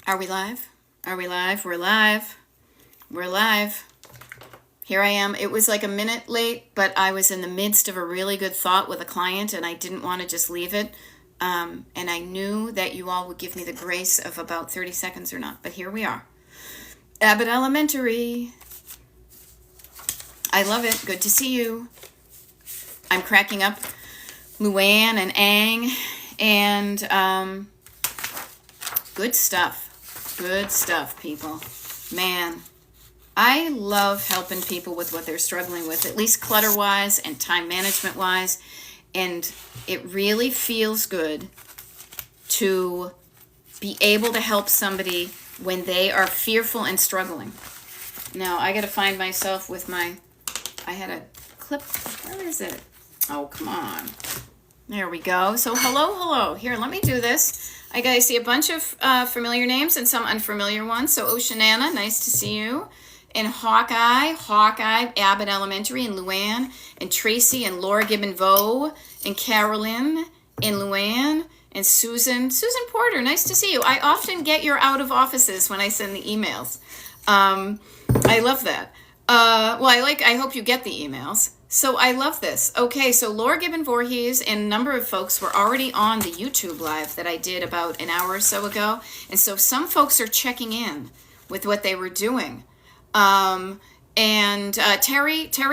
Are we live? Are we live? We're live. We're live. Here I am. It was like a minute late, but I was in the midst of a really good thought with a client and I didn't want to just leave it. And I knew that you all would give me the grace of about 30 seconds or not, but here we are. Abbott Elementary. I love it. Good to see you. I'm cracking up. Luann and Ang and good stuff. Good stuff, people. Man, I love helping people with what they're struggling with, at least clutter-wise and time management-wise. And it really feels good to be able to help somebody when they are fearful and struggling. Now, I got to find myself with I had a clip. Where is it? Oh, come on. There we go. So, hello. Here, let me do this. I see a bunch of familiar names and some unfamiliar ones. So, Oceanana, nice to see you. And Hawkeye, Abbott Elementary, and Luann, and Tracy, and Laura Gibbon-Vo, and Carolyn, and Luann, and Susan Porter, nice to see you. I often get your out of offices when I send the emails. I love that. I hope you get the emails. So I love this. Okay, so Laura Gibbon-Voorhees and a number of folks were already on the YouTube live that I did about an hour or so ago. And so some folks are checking in with what they were doing. Terry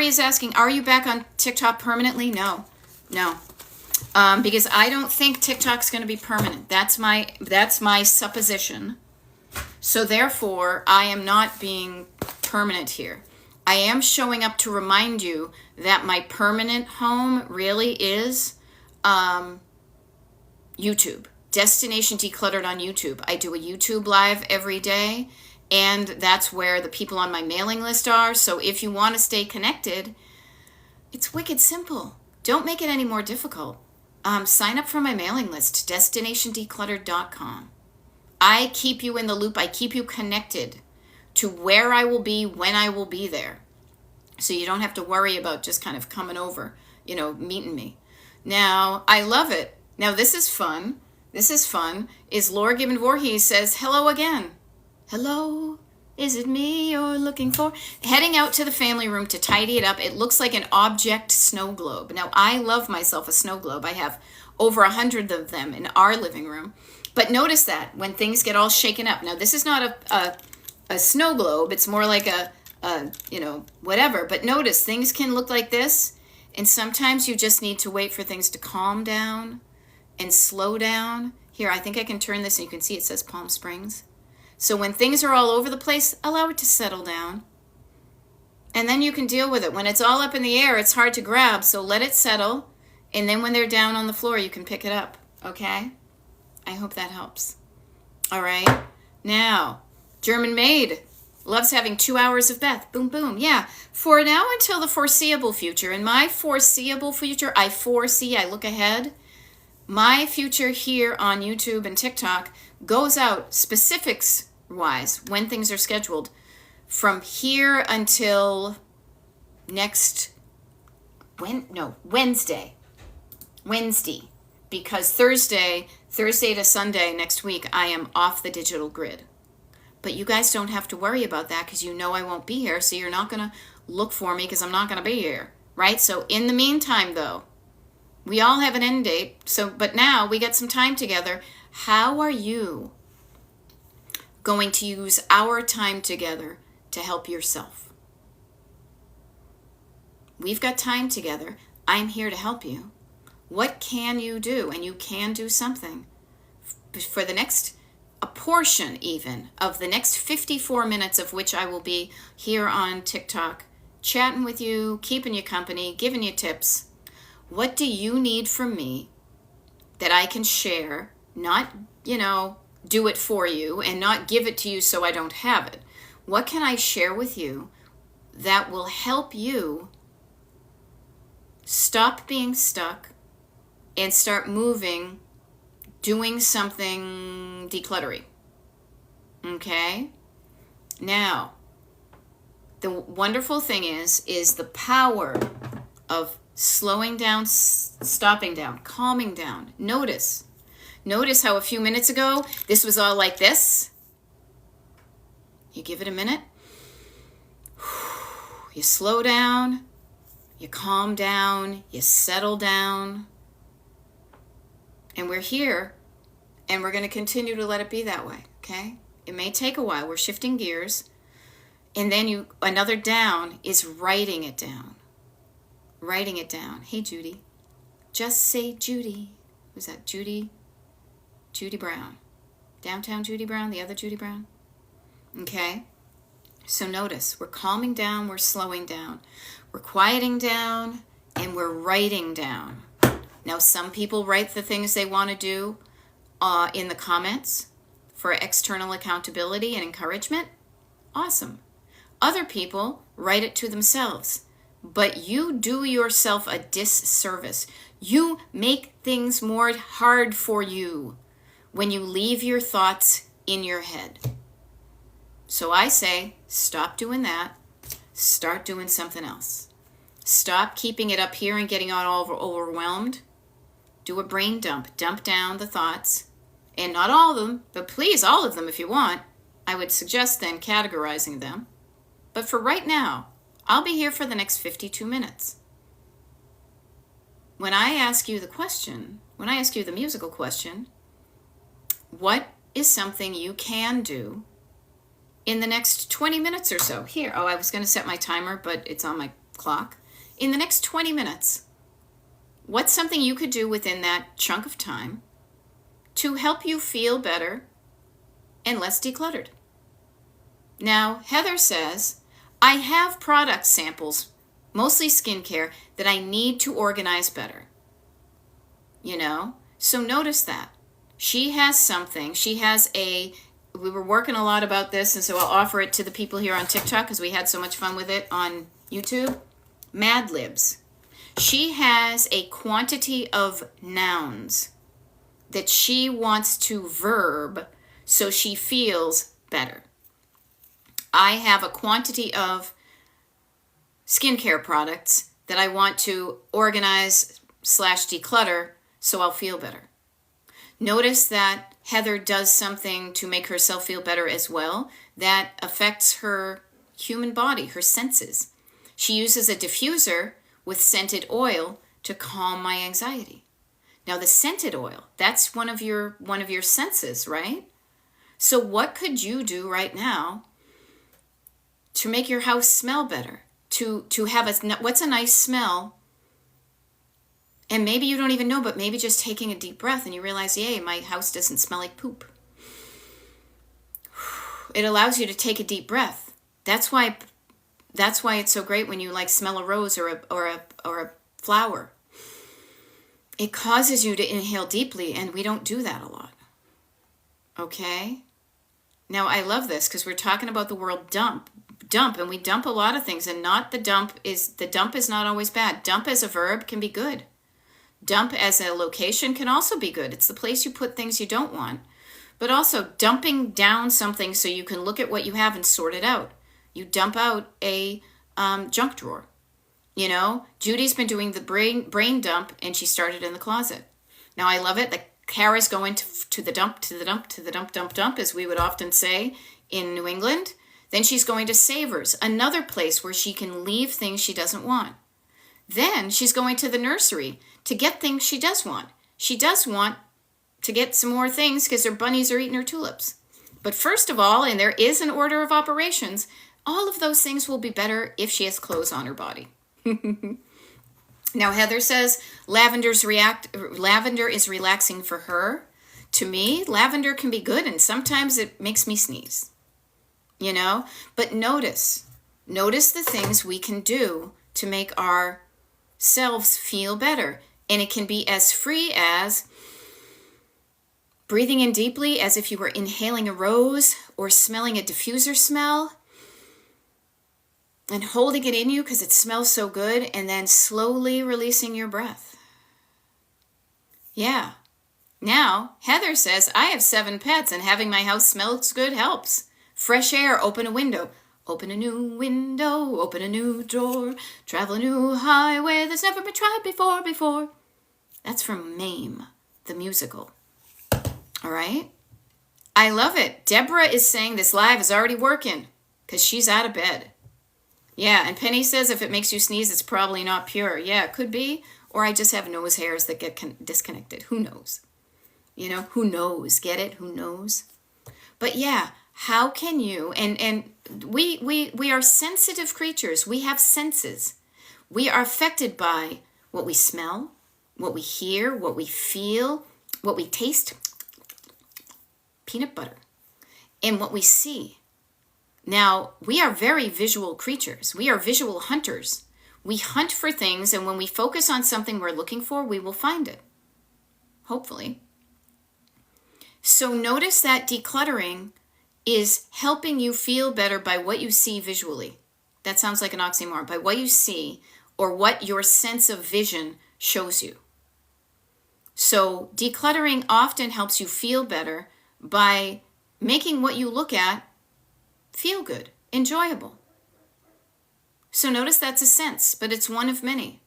is asking, are you back on TikTok permanently? No. Because I don't think TikTok's going to be permanent. That's my supposition. So therefore, I am not being permanent here. I am showing up to remind you that my permanent home really is YouTube. Destination Decluttered on YouTube. I do a YouTube live every day, and that's where the people on my mailing list are. So if you want to stay connected, it's wicked simple. Don't make it any more difficult. Sign up for my mailing list, destinationdecluttered.com. I keep you in the loop. I keep you connected to where I will be, when I will be there. So you don't have to worry about just kind of coming over, meeting me. Now, I love it. Now, this is fun. Is Laura Gibbon-Voorhees says, hello again. Hello, is it me you're looking for? Heading out to the family room to tidy it up. It looks like an object snow globe. Now, I love myself a snow globe. I have over 100 of them in our living room. But notice that when things get all shaken up. Now, this is not a snow globe. It's more like a whatever. But notice things can look like this. And sometimes you just need to wait for things to calm down and slow down. Here, I think I can turn this and you can see it says Palm Springs. So when things are all over the place, allow it to settle down. And then you can deal with it. When it's all up in the air, it's hard to grab. So let it settle. And then when they're down on the floor, you can pick it up. Okay? I hope that helps. All right. Now, German Maid loves having 2 hours of Beth. Boom, boom. Yeah. For now until the foreseeable future. In my foreseeable future, I look ahead. My future here on YouTube and TikTok goes out specifics-wise when things are scheduled from here until Wednesday. Because Thursday to Sunday next week, I am off the digital grid. But you guys don't have to worry about that because you know I won't be here, so you're not going to look for me because I'm not going to be here, right? So in the meantime, though, we all have an end date, but now we got some time together. How are you going to use our time together to help yourself? We've got time together. I'm here to help you. What can you do? And you can do something. For a portion even, of the next 54 minutes of which I will be here on TikTok, chatting with you, keeping you company, giving you tips. What do you need from me that I can share, not, do it for you and not give it to you so I don't have it? What can I share with you that will help you stop being stuck and start moving, doing something decluttery? Okay? Now, the wonderful thing is the power of slowing down, stopping down, calming down. Notice how a few minutes ago, this was all like this. You give it a minute. You slow down. You calm down. You settle down. And we're here, and we're going to continue to let it be that way, okay? It may take a while. We're shifting gears. And then another down is writing it down. Writing it down. Hey, Judy. Just say Judy. Who's that? Judy Brown. Downtown Judy Brown, the other Judy Brown. Okay? So notice, we're calming down, we're slowing down. We're quieting down, and we're writing down. Now, some people write the things they want to do in the comments for external accountability and encouragement. Awesome. Other people write it to themselves. But you do yourself a disservice. You make things more hard for you when you leave your thoughts in your head. So I say, stop doing that. Start doing something else. Stop keeping it up here and getting all overwhelmed. Do a brain dump. Dump down the thoughts. And not all of them, but please, all of them if you want. I would suggest then categorizing them. But for right now, I'll be here for the next 52 minutes. When I ask you the question, when I ask you the musical question, what is something you can do in the next 20 minutes or so? Here, I was going to set my timer, but it's on my clock. In the next 20 minutes, what's something you could do within that chunk of time to help you feel better and less decluttered? Now, Heather says, I have product samples, mostly skincare, that I need to organize better. So notice that. She has something. We were working a lot about this, and so I'll offer it to the people here on TikTok because we had so much fun with it on YouTube. Mad Libs. She has a quantity of nouns that she wants to verb so she feels better. I have a quantity of skincare products that I want to organize / declutter so I'll feel better. Notice that Heather does something to make herself feel better as well that affects her human body, her senses. She uses a diffuser with scented oil to calm my anxiety. Now the scented oil, that's one of your senses, right? So what could you do right now to make your house smell better? To have what's a nice smell? And maybe you don't even know, but maybe just taking a deep breath and you realize, yay, my house doesn't smell like poop. It allows you to take a deep breath. That's why it's so great when you smell a rose or a flower. It causes you to inhale deeply, and we don't do that a lot. Okay? Now, I love this because we're talking about the word dump, and we dump a lot of things, and the dump is not always bad. Dump as a verb can be good. Dump as a location can also be good. It's the place you put things you don't want. But also dumping down something so you can look at what you have and sort it out. You dump out a junk drawer. Judy's been doing the brain dump, and she started in the closet. Now, I love it. The Kara's going to the dump, as we would often say in New England. Then she's going to Savers, another place where she can leave things she doesn't want. Then she's going to the nursery to get things she does want. She does want to get some more things because her bunnies are eating her tulips. But first of all, and there is an order of operations, all of those things will be better if she has clothes on her body. Now, Heather says lavender is relaxing for her. To me, lavender can be good, and sometimes it makes me sneeze. But notice the things we can do to make ourselves feel better. And it can be as free as breathing in deeply as if you were inhaling a rose or smelling a diffuser smell and holding it in you because it smells so good, and then slowly releasing your breath. Yeah. Now, Heather says, I have 7 pets and having my house smell good helps. Fresh air, open a window. Open a new window, open a new door, travel a new highway that's never been tried before. That's from Mame, the musical. All right? I love it. Deborah is saying this live is already working because she's out of bed. Yeah, and Penny says if it makes you sneeze, it's probably not pure. Yeah, it could be. Or I just have nose hairs that get disconnected. Who knows? You know, who knows? Get it? Who knows? But yeah, how can you, and we are sensitive creatures. We have senses. We are affected by what we smell, what we hear, what we feel, what we taste, peanut butter, and what we see. Now, we are very visual creatures. We are visual hunters. We hunt for things, and when we focus on something we're looking for, we will find it. Hopefully. So notice that decluttering is helping you feel better by what you see visually. That sounds like an oxymoron. By what you see or what your sense of vision shows you. So decluttering often helps you feel better by making what you look at feel good, enjoyable. So notice that's a sense, but it's one of many.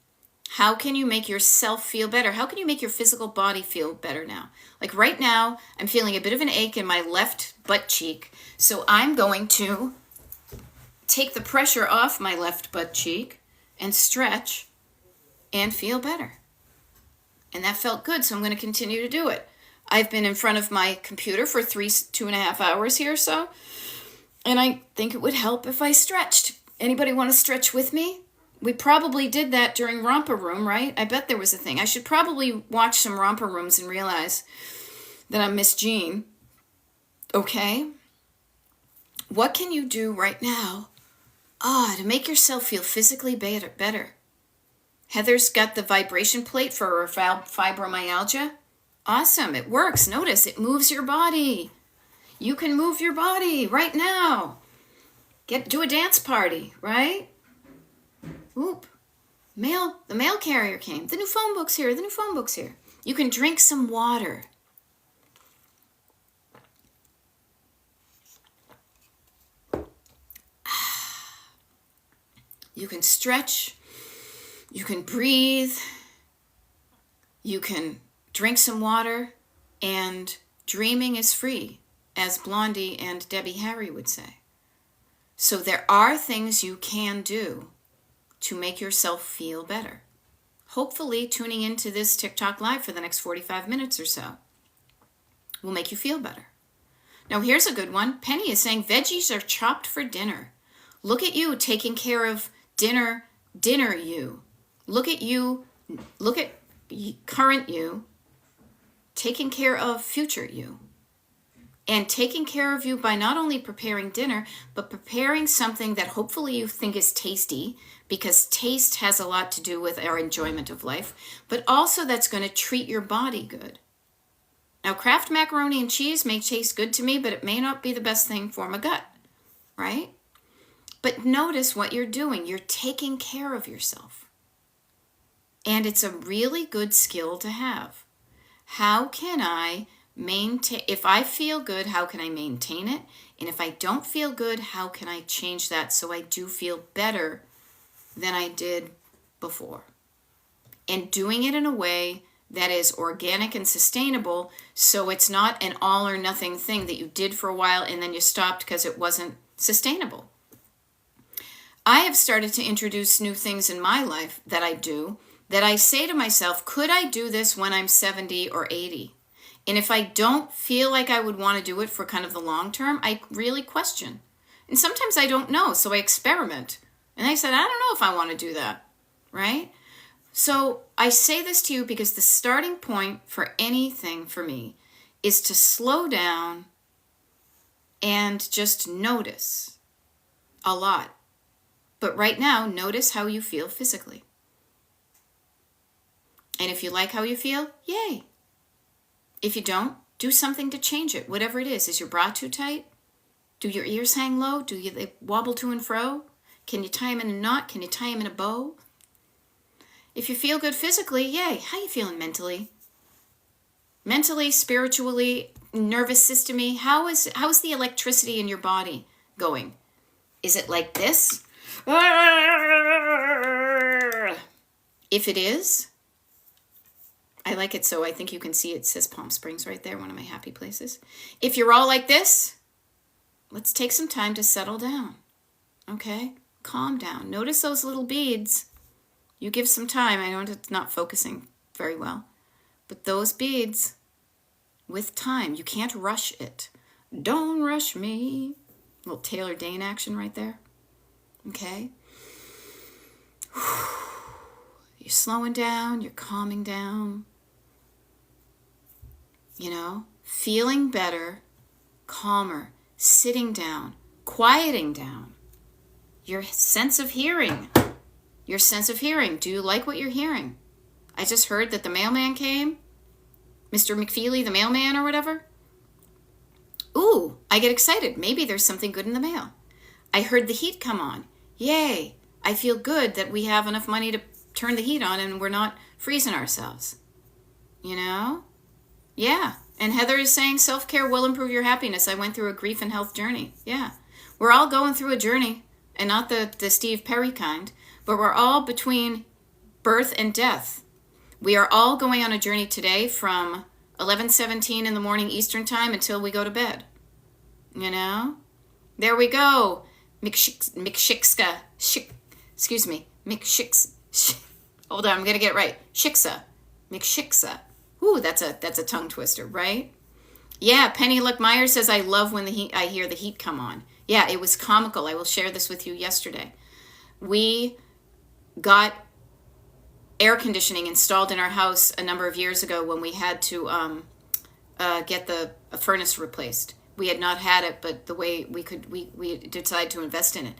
How can you make yourself feel better? How can you make your physical body feel better now? Like right now, I'm feeling a bit of an ache in my left butt cheek. So I'm going to take the pressure off my left butt cheek and stretch and feel better. And that felt good, so I'm going to continue to do it. I've been in front of my computer for 2.5 hours here or so. And I think it would help if I stretched. Anybody want to stretch with me? We probably did that during Romper Room, right? I bet there was a thing. I should probably watch some Romper Rooms and realize that I'm Miss Jean. Okay? What can you do right now to make yourself feel physically better? Heather's got the vibration plate for her fibromyalgia. Awesome. It works. Notice it moves your body. You can move your body right now. Do a dance party, right? Oop. The mail carrier came. The new phone book's here. You can drink some water. You can stretch. You can breathe. You can drink some water. And dreaming is free, as Blondie and Debbie Harry would say. So there are things you can do to make yourself feel better. Hopefully tuning into this TikTok live for the next 45 minutes or so will make you feel better. Now here's a good one. Penny is saying veggies are chopped for dinner. Look at you taking care of dinner you. Look at current you taking care of future you. And taking care of you by not only preparing dinner, but preparing something that hopefully you think is tasty, because taste has a lot to do with our enjoyment of life, but also that's going to treat your body good. Now, Kraft macaroni and cheese may taste good to me, but it may not be the best thing for my gut, right? But notice what you're doing. You're taking care of yourself. And it's a really good skill to have. How can I maintain? If I feel good, how can I maintain it? And if I don't feel good, how can I change that so I do feel better than I did before? And doing it in a way that is organic and sustainable, so it's not an all or nothing thing that you did for a while and then you stopped because it wasn't sustainable. I have started to introduce new things in my life that I do, that I say to myself, could I do this when I'm 70 or 80? And if I don't feel like I would want to do it for kind of the long term, I really question. And sometimes I don't know, so I experiment. And I said, I don't know if I want to do that, right? So I say this to you because the starting point for anything for me is to slow down and just notice a lot. But right now, notice how you feel physically. And if you like how you feel, yay. If you don't, do something to change it, whatever it is. Is your bra too tight? Do your ears hang low? Do they wobble to and fro? Can you tie them in a knot? Can you tie them in a bow? If you feel good physically, yay. How you feeling mentally? Mentally, spiritually, nervous system-y? How is the electricity in your body going? Is it like this? If it is, I like it so I think you can see it says Palm Springs right there, one of my happy places. If you're all like this, let's take some time to settle down. Okay? Calm down. Notice those little beads. You give some time. I know it's not focusing very well. But those beads, with time, you can't rush it. Don't rush me. Little Taylor Dane action right there. Okay? You're slowing down. You're calming down. You know? Feeling better, calmer, sitting down, quieting down. Your sense of hearing. Your sense of hearing. Do you like what you're hearing? I just heard that the mailman came. Mr. McFeely, the mailman or whatever. Ooh, I get excited. Maybe there's something good in the mail. I heard the heat come on. Yay. I feel good that we have enough money to turn the heat on and we're not freezing ourselves. You know? Yeah. And Heather is saying self-care will improve your happiness. I went through a grief and health journey. Yeah. We're all going through a journey. And not the Steve Perry kind. But we're all between birth and death. We are all going on a journey today from 11:17 in the morning Eastern time until we go to bed. You know? There we go. Mikshikska. Excuse me. Hold on, I'm going to get it right. Shiksa. Mikshiksa. Ooh, that's a tongue twister, right? Yeah, Penny Luck Myers says, I love when I hear the heat come on. Yeah, it was comical. I will share this with you yesterday. We got air conditioning installed in our house a number of years ago when we had to get the furnace replaced. We had not had it, but the way we decided to invest in it.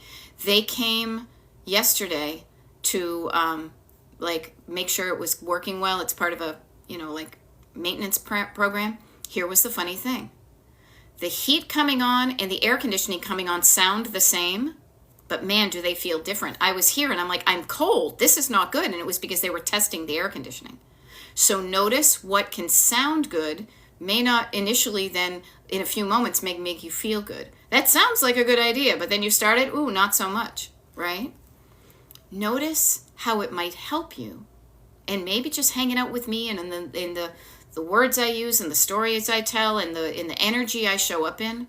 They came yesterday to make sure it was working well. It's part of a maintenance program. Here was the funny thing. The heat coming on and the air conditioning coming on sound the same, but man, do they feel different. I was here and I'm like, I'm cold. This is not good. And it was because they were testing the air conditioning. So notice what can sound good may not initially then in a few moments make you feel good. That sounds like a good idea, but then you started, ooh, not so much, right? Notice how it might help you. And maybe just hanging out with me and in the words I use and the stories I tell and in the energy I show up in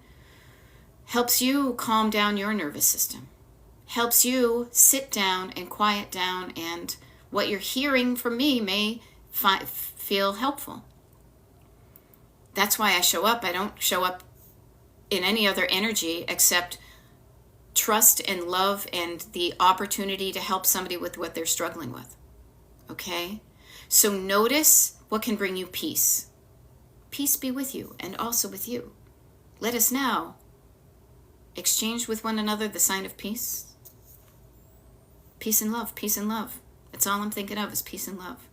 helps you calm down your nervous system. Helps you sit down and quiet down, and what you're hearing from me may feel helpful. That's why I show up. I don't show up in any other energy except trust and love and the opportunity to help somebody with what they're struggling with. Okay? So notice what can bring you peace. Peace be with you and also with you. Let us now exchange with one another the sign of peace. Peace and love, peace and love. That's all I'm thinking of is peace and love.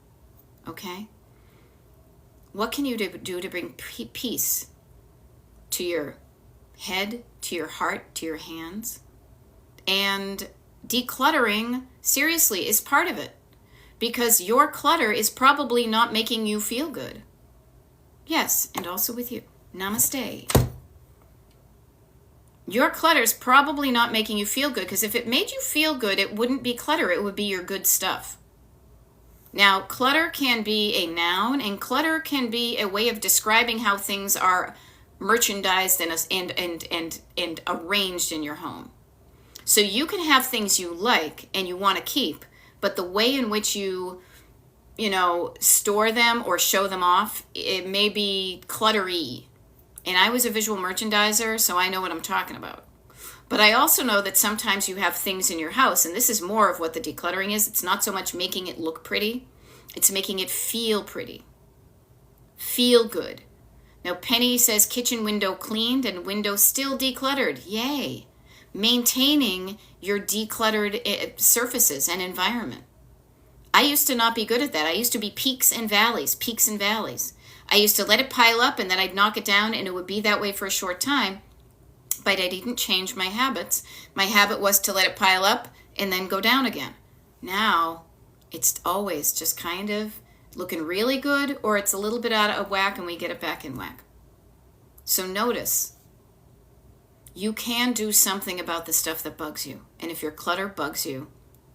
Okay? What can you do to bring peace to your head, to your heart, to your hands? And decluttering, seriously, is part of it. Because your clutter is probably not making you feel good. Yes, and also with you. Namaste. Your clutter is probably not making you feel good, because if it made you feel good, it wouldn't be clutter, it would be your good stuff. Now, clutter can be a noun, and clutter can be a way of describing how things are merchandised and arranged in your home. So you can have things you like and you want to keep, but the way in which you store them or show them off, it may be cluttery. And I was a visual merchandiser, so I know what I'm talking about. But I also know that sometimes you have things in your house, and this is more of what the decluttering is. It's not so much making it look pretty. It's making it feel pretty. Feel good. Now, Penny says kitchen window cleaned and window still decluttered. Yay. Maintaining your decluttered surfaces and environment. I used to not be good at that. I used to be peaks and valleys. I used to let it pile up and then I'd knock it down and it would be that way for a short time. But I didn't change my habits. My habit was to let it pile up and then go down again. Now, it's always just kind of looking really good, or it's a little bit out of whack and we get it back in whack. So notice, you can do something about the stuff that bugs you. And if your clutter bugs you,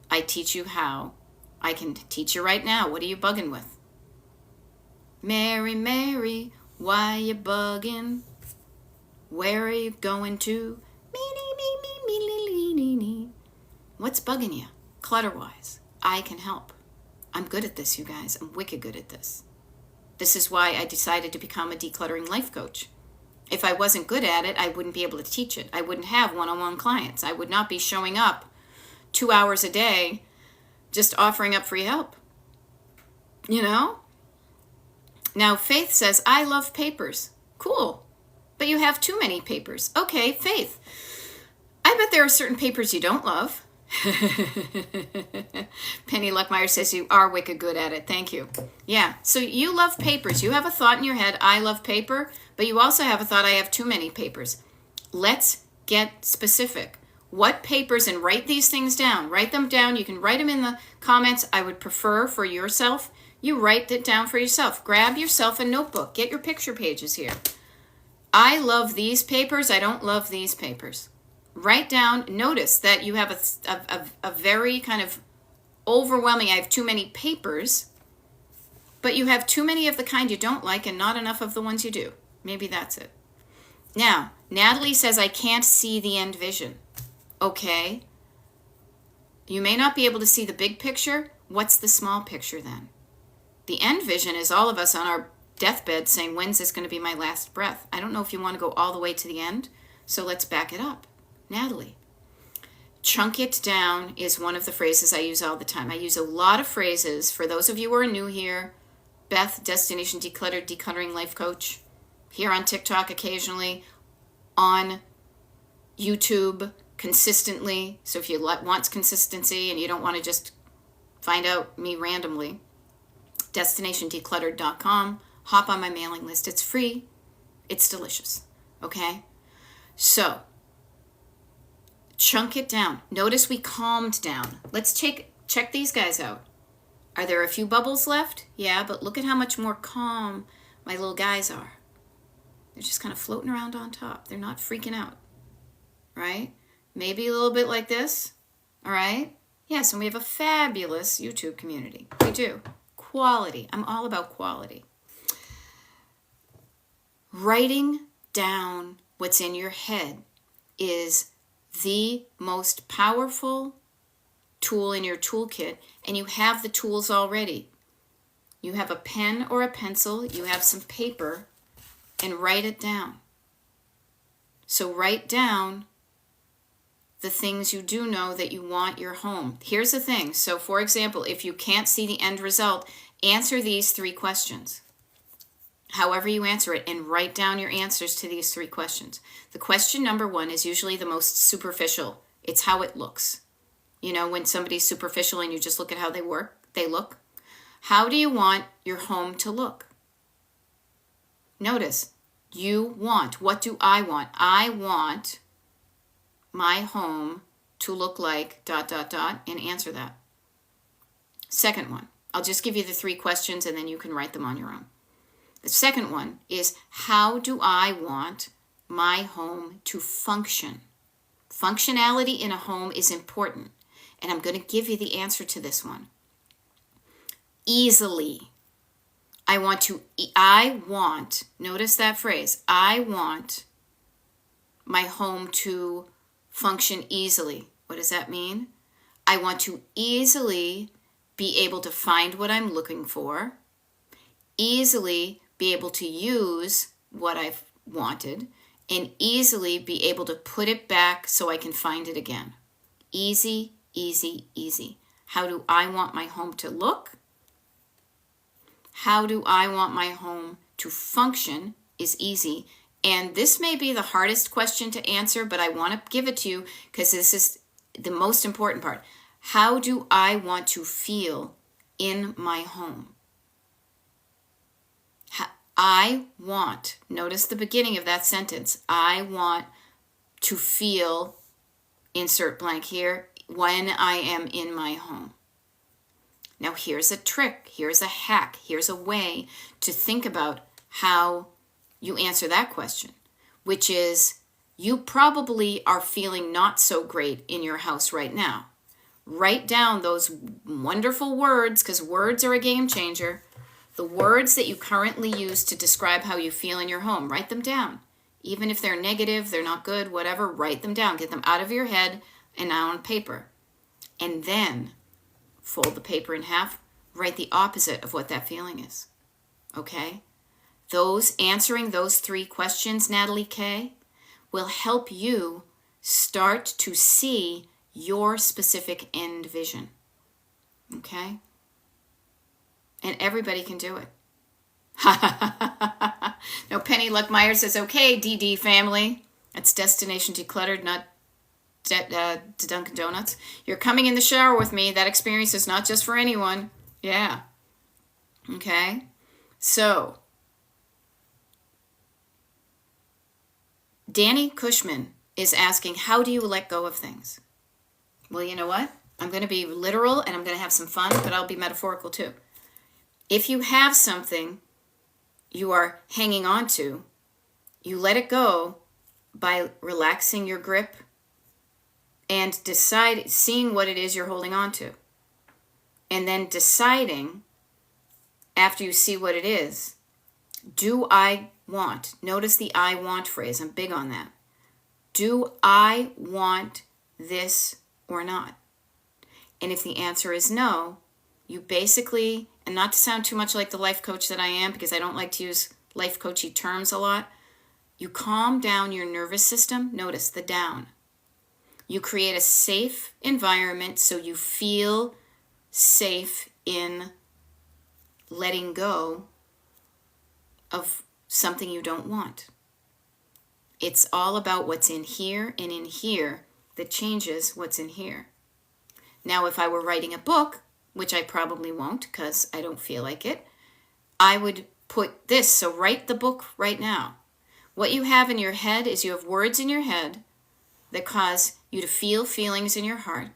I teach you how. I can teach you right now. What are you bugging with? Mary, Mary, why you bugging? Where are you going to? Me. What's bugging you? Clutter-wise. I can help. I'm good at this, you guys. I'm wicked good at this. This is why I decided to become a decluttering life coach. If I wasn't good at it, I wouldn't be able to teach it. I wouldn't have one-on-one clients. I would not be showing up 2 hours a day just offering up free help. You know? Now, Faith says, I love papers. Cool. But you have too many papers. Okay, Faith. I bet there are certain papers you don't love. Penny Luckmeyer says you are wicked good at it. Thank you. Yeah, so you love papers. You have a thought in your head, I love paper, but you also have a thought, I have too many papers. Let's get specific. What papers, and write these things down. Write them down. You can write them in the comments. I would prefer for yourself, you write it down for yourself. Grab yourself a notebook. Get your picture pages here. I love these papers. I don't love these papers. Write down, notice that you have a very kind of overwhelming, I have too many papers, but you have too many of the kind you don't like and not enough of the ones you do. Maybe that's it. Now, Natalie says, I can't see the end vision. Okay. You may not be able to see the big picture. What's the small picture then? The end vision is all of us on our deathbed saying, when's this going to be my last breath? I don't know if you want to go all the way to the end, so let's back it up. Natalie. Chunk it down is one of the phrases I use all the time. I use a lot of phrases. For those of you who are new here, Beth, Destination Decluttered, Decluttering Life Coach, here on TikTok occasionally, on YouTube consistently. So if you want consistency and you don't want to just find out me randomly, destinationdecluttered.com, hop on my mailing list. It's free. It's delicious. Okay? So, chunk it down. Notice we calmed down. Let's check these guys out. Are there a few bubbles left? Yeah, but look at how much more calm my little guys are. They're just kind of floating around on top. They're not freaking out. Right? Maybe a little bit like this. All right? Yes, and we have a fabulous YouTube community. We do. Quality. I'm all about quality. Writing down what's in your head is the most powerful tool in your toolkit, and you have the tools already. You have a pen or a pencil, you have some paper, and write it down. So write down the things you do know that you want your home. Here's the thing. So for example, if you can't see the end result, answer these 3 questions. However you answer it, and write down your answers to these 3 questions. The question number 1 is usually the most superficial. It's how it looks. You know, when somebody's superficial and you just look at how they look. How do you want your home to look? Notice, you want. What do I want? I want my home to look like ... and answer that. Second one, I'll just give you the 3 questions and then you can write them on your own. The second one is, how do I want my home to function? Functionality in a home is important, and I'm going to give you the answer to this one. Easily. Notice that phrase, I want my home to function easily. What does that mean? I want to easily be able to find what I'm looking for, easily be able to use what I've wanted, and easily be able to put it back so I can find it again. Easy, easy, easy. How do I want my home to look? How do I want my home to function is easy. And this may be the hardest question to answer, but I want to give it to you because this is the most important part. How do I want to feel in my home? I want, notice the beginning of that sentence, I want to feel, insert blank here, when I am in my home. Now here's a trick, here's a hack, here's a way to think about how you answer that question, which is, you probably are feeling not so great in your house right now. Write down those wonderful words, because words are a game changer. The words that you currently use to describe how you feel in your home, write them down. Even if they're negative, they're not good, whatever, write them down. Get them out of your head and out on paper. And then fold the paper in half, write the opposite of what that feeling is. Okay? Answering those 3 questions, Natalie K, will help you start to see your specific end vision. Okay? And everybody can do it. No, Penny Luckmeyer says, okay, DD family. That's Destination Decluttered, not Dunkin' Donuts. You're coming in the shower with me. That experience is not just for anyone. Yeah. Okay? So, Danny Cushman is asking, how do you let go of things? Well, you know what? I'm going to be literal and I'm going to have some fun, but I'll be metaphorical too. If you have something you are hanging on to, you let it go by relaxing your grip and seeing what it is you're holding on to. And then deciding, after you see what it is, do I want? Notice the I want phrase. I'm big on that. Do I want this or not? And if the answer is no, you basically, and not to sound too much like the life coach that I am, because I don't like to use life coachy terms a lot, you calm down your nervous system. Notice the down. You create a safe environment so you feel safe in letting go of something you don't want. It's all about what's in here, and in here that changes what's in here. Now, if I were writing a book, which I probably won't because I don't feel like it, I would put this. So write the book right now. What you have in your head is you have words in your head that cause you to feel feelings in your heart.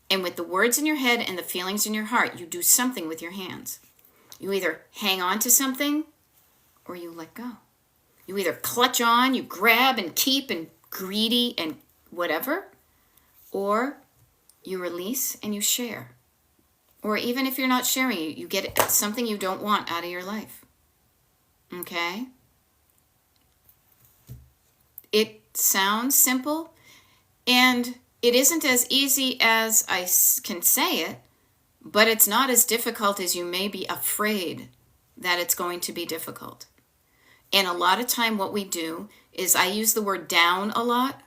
And with the words in your head and the feelings in your heart, you do something with your hands. You either hang on to something or you let go. You either clutch on, you grab and keep and greedy and whatever, or you release and you share. Or even if you're not sharing, you get something you don't want out of your life. Okay? It sounds simple, and it isn't as easy as I can say it, but it's not as difficult as you may be afraid that it's going to be difficult. And a lot of time what we do is, I use the word down a lot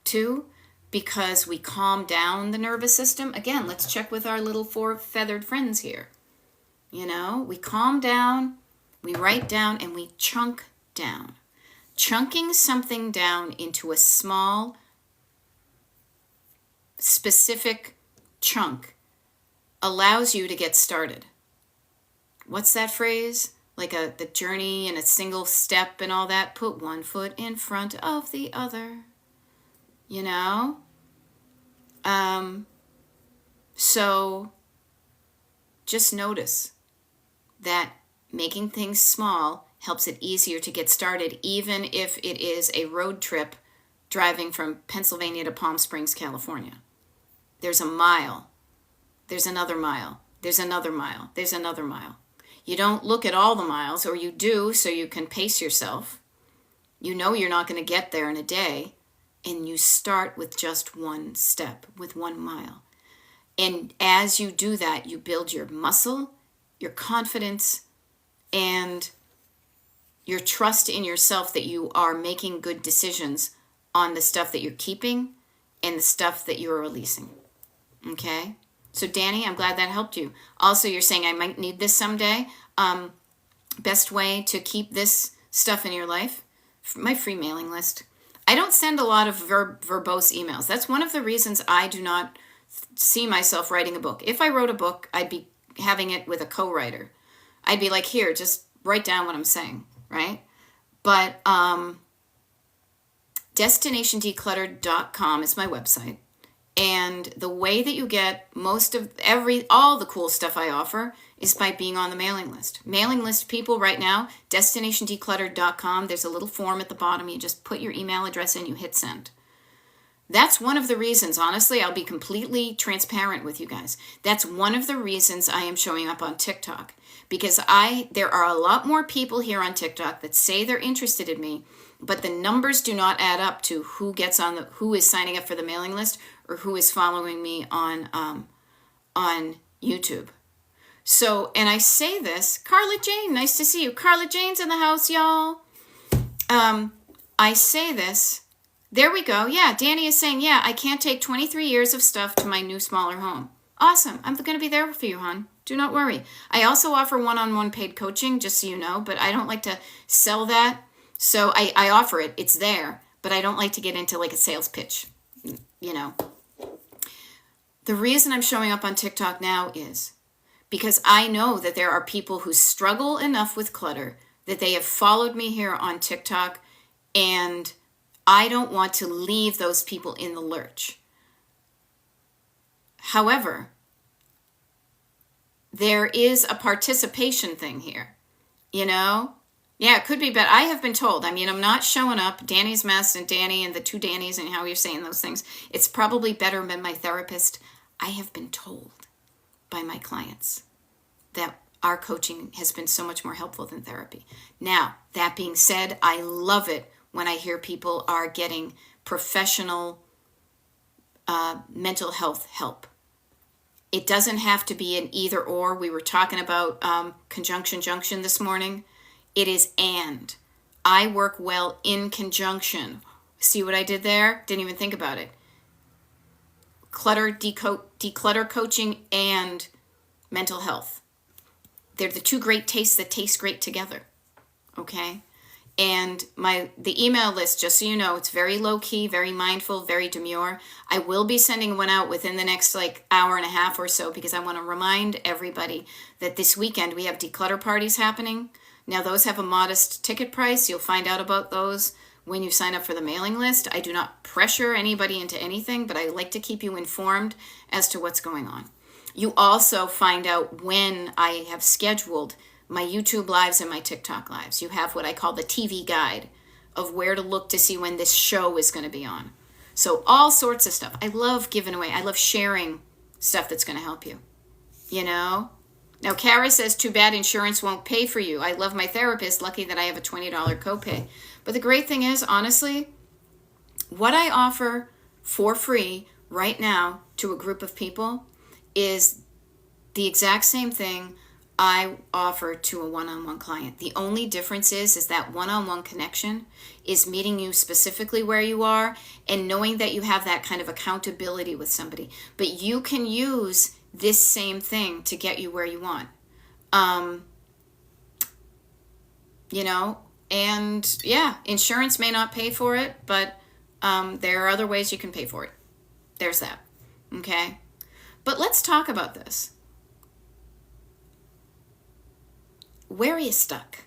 too, because we calm down the nervous system. Again, let's check with our little 4 feathered friends here. You know, we calm down, we write down, and we chunk down. Chunking something down into a small, specific chunk allows you to get started. What's that phrase? Like the journey in a single step and all that. Put one foot in front of the other. You know? So just notice that making things small helps it easier to get started, even if it is a road trip driving from Pennsylvania to Palm Springs, California. There's a mile. There's another mile. There's another mile. There's another mile. You don't look at all the miles, or you do so you can pace yourself. You know you're not going to get there in a day, and you start with just one step, with 1 mile. And as you do that, you build your muscle, your confidence, and your trust in yourself that you are making good decisions on the stuff that you're keeping and the stuff that you're releasing. Okay? So Danny, I'm glad that helped you. Also, you're saying I might need this someday. Best way to keep this stuff in your life, my free mailing list. I don't send a lot of verbose emails. That's one of the reasons I do not see myself writing a book. If I wrote a book, I'd be having it with a co-writer. I'd be like, here, just write down what I'm saying, right? But DestinationDecluttered.com is my website. And the way that you get all the cool stuff I offer is by being on the mailing list. Mailing list people right now, DestinationDecluttered.com. There's a little form at the bottom. You just put your email address in, you hit send. That's one of the reasons, honestly, I'll be completely transparent with you guys. That's one of the reasons I am showing up on TikTok, because there are a lot more people here on TikTok that say they're interested in me, but the numbers do not add up to who is signing up for the mailing list or who is following me on YouTube. So, and I say this, Carla Jane, nice to see you. Carla Jane's in the house, y'all. I say this. There we go. Yeah, Danny is saying, yeah, I can't take 23 years of stuff to my new, smaller home. Awesome. I'm going to be there for you, hon. Do not worry. I also offer one-on-one paid coaching, just so you know, but I don't like to sell that. So I offer it. It's there, but I don't like to get into like a sales pitch, you know. The reason I'm showing up on TikTok now is because I know that there are people who struggle enough with clutter that they have followed me here on TikTok, and I don't want to leave those people in the lurch. However, there is a participation thing here, you know? Yeah, it could be, but I have been told. I mean, I'm not showing up. Danny's mess and Danny and the two Dannys and how you're saying those things. It's probably better than my therapist. I have been told by my clients that our coaching has been so much more helpful than therapy. Now, that being said, I love it when I hear people are getting professional mental health help. It doesn't have to be an either or. We were talking about conjunction junction this morning. It is and. I work well in conjunction. See what I did there? Didn't even think about it. Declutter coaching and mental health. They're the two great tastes that taste great together. Okay? And the email list, just so you know, it's very low key, very mindful, very demure. I will be sending one out within the next hour and a half or so, because I want to remind everybody that this weekend we have declutter parties happening. Now those have a modest ticket price. You'll find out about those when you sign up for the mailing list. I do not pressure anybody into anything, but I like to keep you informed as to what's going on. You also find out when I have scheduled my YouTube lives and my TikTok lives. You have what I call the TV guide of where to look to see when this show is going to be on. So all sorts of stuff. I love giving away. I love sharing stuff that's going to help you. You know? Now, Kara says, too bad insurance won't pay for you. I love my therapist. Lucky that I have a $20 copay. But the great thing is, honestly, what I offer for free right now to a group of people is the exact same thing I offer to a one-on-one client. The only difference is that one-on-one connection is meeting you specifically where you are and knowing that you have that kind of accountability with somebody. But you can use this same thing to get you where you want. You know, and yeah, insurance may not pay for it, but there are other ways you can pay for it. There's that. Okay? But let's talk about this. Where are you stuck?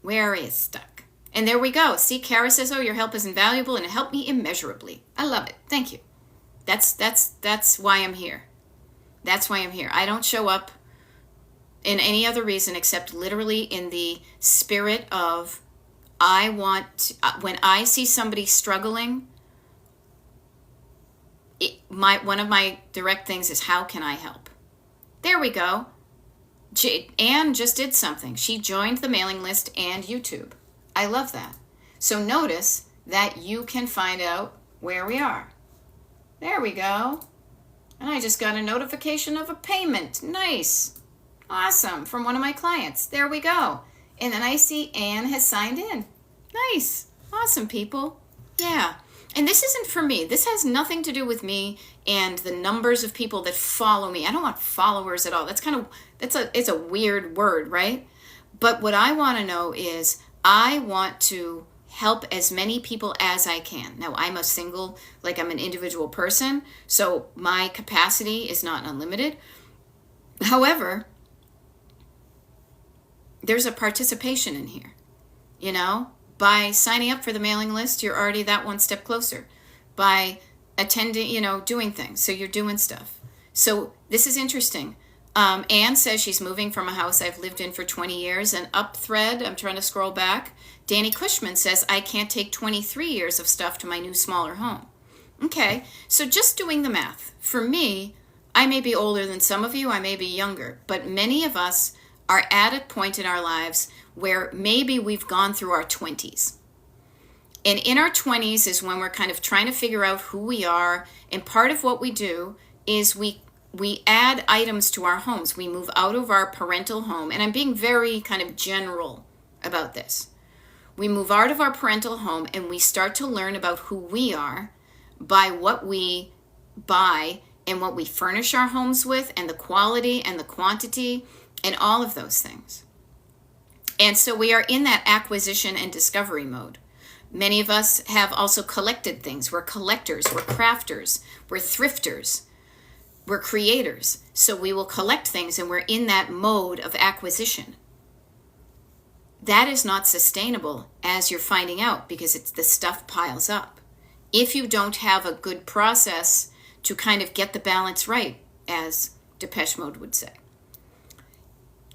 Where are you stuck? And there we go. See, Kara says, oh, your help is invaluable and it helped me immeasurably. I love it. Thank you. That's why I'm here. That's why I'm here. I don't show up in any other reason except literally in the spirit of when I see somebody struggling, one of my direct things is, how can I help? There we go. Anne just did something. She joined the mailing list and YouTube. I love that. So notice that you can find out where we are. There we go. And I just got a notification of a payment. Nice. Awesome. From one of my clients. There we go. And then I see Anne has signed in. Nice. Awesome, people. Yeah. And this isn't for me. This has nothing to do with me and the numbers of people that follow me. I don't want followers at all. It's a weird word, right? But what I want to know is I want to help as many people as I can. Now, I'm I'm an individual person, so my capacity is not unlimited. However, there's a participation in here, you know? By signing up for the mailing list, you're already that one step closer. By attending, doing things. So you're doing stuff. So this is interesting. Anne says she's moving from a house I've lived in for 20 years. And up thread, I'm trying to scroll back. Danny Cushman says, I can't take 23 years of stuff to my new, smaller home. Okay, so just doing the math. For me, I may be older than some of you, I may be younger, but many of us are at a point in our lives where maybe we've gone through our 20s. And in our 20s is when we're kind of trying to figure out who we are. And part of what we do is we add items to our homes. We move out of our parental home. And I'm being very kind of general about this. We move out of our parental home and we start to learn about who we are by what we buy and what we furnish our homes with, and the quality and the quantity and all of those things. And so we are in that acquisition and discovery mode. Many of us have also collected things. We're collectors, we're crafters, we're thrifters, we're creators. So we will collect things and we're in that mode of acquisition. That is not sustainable, as you're finding out, because the stuff piles up. If you don't have a good process to kind of get the balance right, as Depeche Mode would say.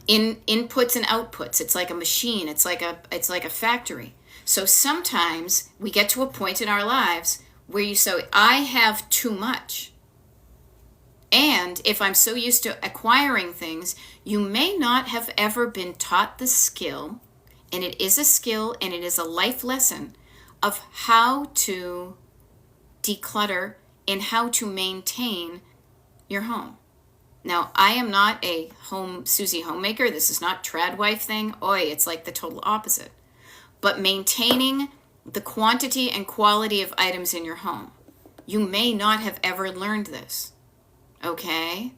In inputs and outputs, it's like a machine, it's like a factory. So sometimes we get to a point in our lives where you say, I have too much. And if I'm so used to acquiring things, you may not have ever been taught the skill, and it is a skill and it is a life lesson, of how to declutter and how to maintain your home. Now, I am not a Susie homemaker. This is not trad wife thing. Oi, it's like the total opposite. But maintaining the quantity and quality of items in your home. You may not have ever learned this. Okay?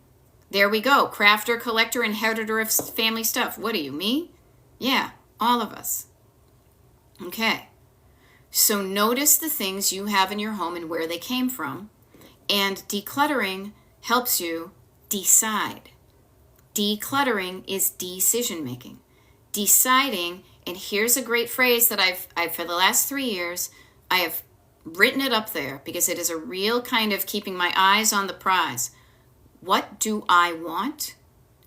There we go. Crafter, collector, inheritor of family stuff. What are you, me? Yeah, all of us. Okay. So notice the things you have in your home and where they came from. And decluttering helps you decide. Decluttering is decision making. Deciding, and here's a great phrase that I've for the last 3 years, I have written it up there because it is a real kind of keeping my eyes on the prize. What do I want?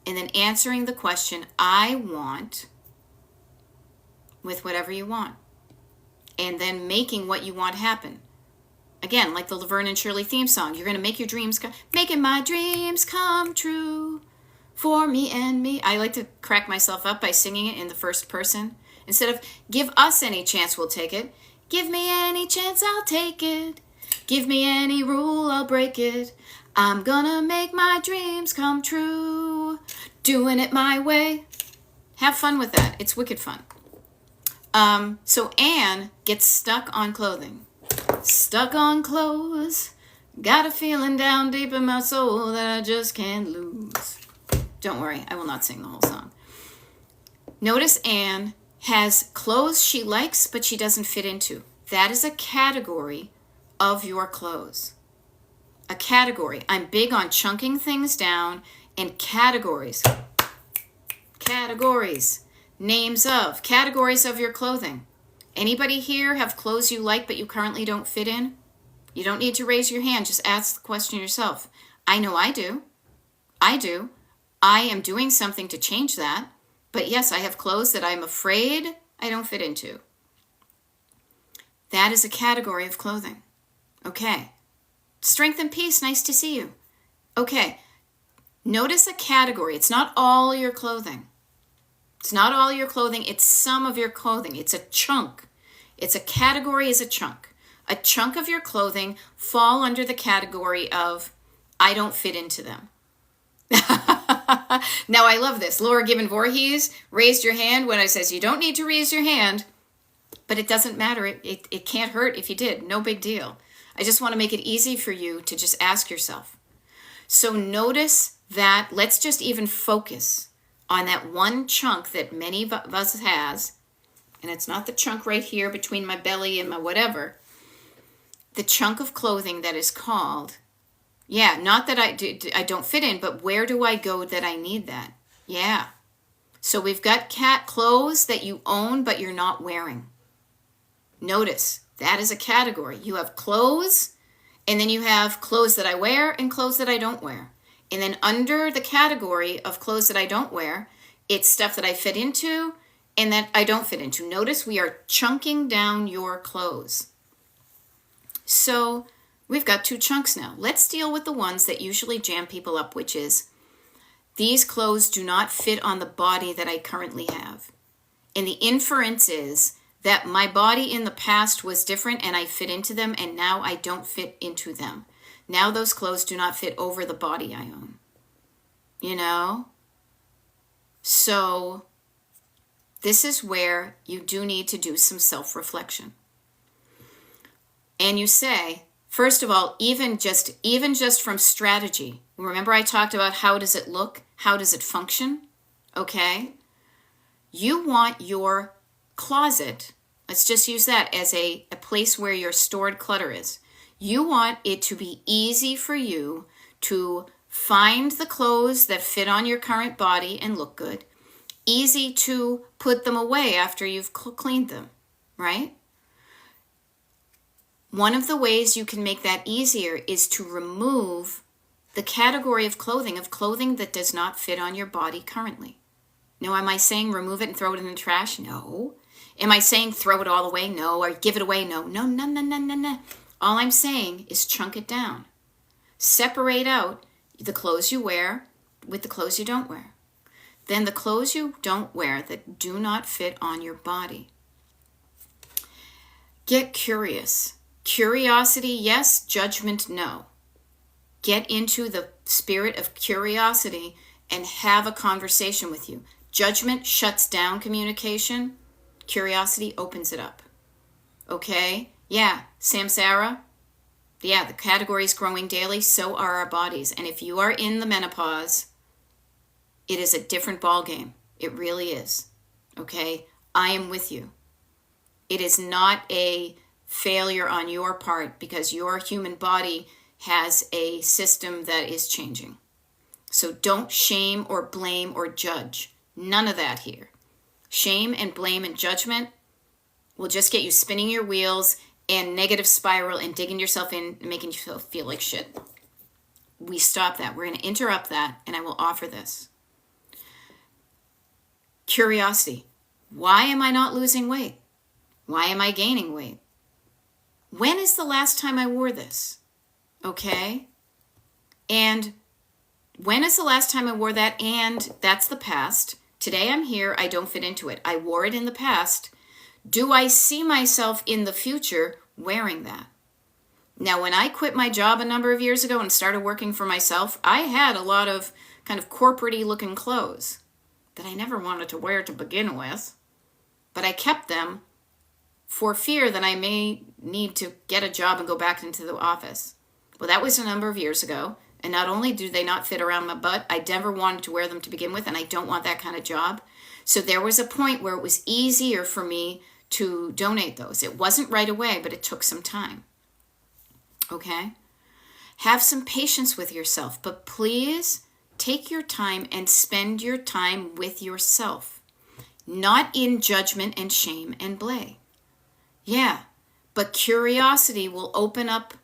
And then answering the question, I want, with whatever you want. And then making what you want happen. Again, like the Laverne and Shirley theme song, you're going to make your dreams come, making my dreams come true for me and me. I like to crack myself up by singing it in the first person. Instead of, give us any chance, we'll take it. Give me any chance, I'll take it. Give me any rule, I'll break it. I'm gonna make my dreams come true. Doing it my way. Have fun with that. It's wicked fun. So Anne gets stuck on clothing. Stuck on clothes. Got a feeling down deep in my soul that I just can't lose. Don't worry, I will not sing the whole song. Notice Anne has clothes she likes, but she doesn't fit into. That is a category of your clothes. A category. I'm big on chunking things down and categories. Categories. Names of. Categories of your clothing. Anybody here have clothes you like but you currently don't fit in? You don't need to raise your hand. Just ask the question yourself. I know I do. I do. I am doing something to change that. But yes, I have clothes that I'm afraid I don't fit into. That is a category of clothing. Okay. Strength and peace. Nice to see you. Okay. Notice a category. It's not all your clothing. It's not all your clothing. It's some of your clothing. It's a chunk. It's a category is a chunk. A chunk of your clothing fall under the category of I don't fit into them. Now I love this. Laura Gibbon Voorhees raised your hand when I says you don't need to raise your hand, but it doesn't matter. It can't hurt if you did. No big deal. I just want to make it easy for you to just ask yourself. So notice that, let's just even focus on that one chunk that many of us has, and it's not the chunk right here between my belly and my whatever, the chunk of clothing that is called, not that I don't fit in, but where do I go that I need that? Yeah. So we've got cat clothes that you own but you're not wearing. Notice, that is a category. You have clothes, and then you have clothes that I wear and clothes that I don't wear. And then under the category of clothes that I don't wear, it's stuff that I fit into and that I don't fit into. Notice we are chunking down your clothes. So We've got 2 chunks now. Let's deal with the ones that usually jam people up, which is, these clothes do not fit on the body that I currently have. And the inference is that my body in the past was different and I fit into them, and now I don't fit into them. Now those clothes do not fit over the body I own. You know? So this is where you do need to do some self-reflection. And you say, first of all, even just from strategy, remember I talked about how does it look? How does it function? Okay? You want your closet, let's just use that as a place where your stored clutter is. You want it to be easy for you to find the clothes that fit on your current body and look good. Easy to put them away after you've cleaned them, right? One of the ways you can make that easier is to remove the category of clothing that does not fit on your body currently. Now, am I saying remove it and throw it in the trash? No. Am I saying throw it all away? No. Or give it away? No. No. All I'm saying is chunk it down. Separate out the clothes you wear with the clothes you don't wear. Then the clothes you don't wear that do not fit on your body. Get curious. Curiosity, yes. Judgment, no. Get into the spirit of curiosity and have a conversation with you. Judgment shuts down communication. Curiosity opens it up. Okay? Yeah, Samsara. Yeah, the category is growing daily. So are our bodies. And if you are in the menopause, it is a different ballgame. It really is. Okay? I am with you. It is not a failure on your part because your human body has a system that is changing. So don't shame or blame or judge. None of that here. Shame and blame and judgment will just get you spinning your wheels and negative spiral and digging yourself in and making yourself feel like shit. We stop that. We're going to interrupt that, and I will offer this. Curiosity. Why am I not losing weight? Why am I gaining weight? When is the last time I wore this? Okay? And when is the last time I wore that? And that's the past. Today I'm here. I don't fit into it. I wore it in the past. Do I see myself in the future wearing that? Now, when I quit my job a number of years ago and started working for myself, I had a lot of kind of corporate-y looking clothes that I never wanted to wear to begin with. But I kept them for fear that I may need to get a job and go back into the office. Well, that was a number of years ago. And not only do they not fit around my butt, I never wanted to wear them to begin with, and I don't want that kind of job. So there was a point where it was easier for me to donate those. It wasn't right away, but it took some time. Okay? Have some patience with yourself, but please take your time and spend your time with yourself. Not in judgment and shame and blame. Yeah, but curiosity will open up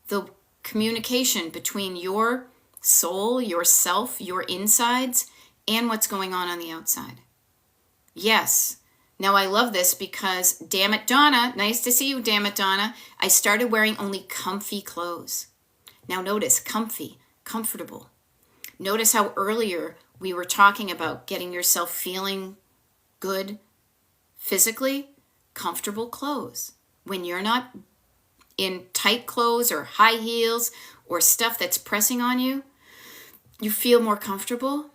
the communication between your soul, yourself, your insides, and what's going on the outside. Yes. Now I love this because, damn it, Donna, nice to see you, damn it, Donna. I started wearing only comfy clothes. Now notice, comfy, comfortable. Notice how earlier we were talking about getting yourself feeling good physically, comfortable clothes. When you're not in tight clothes or high heels or stuff that's pressing on you, you feel more comfortable.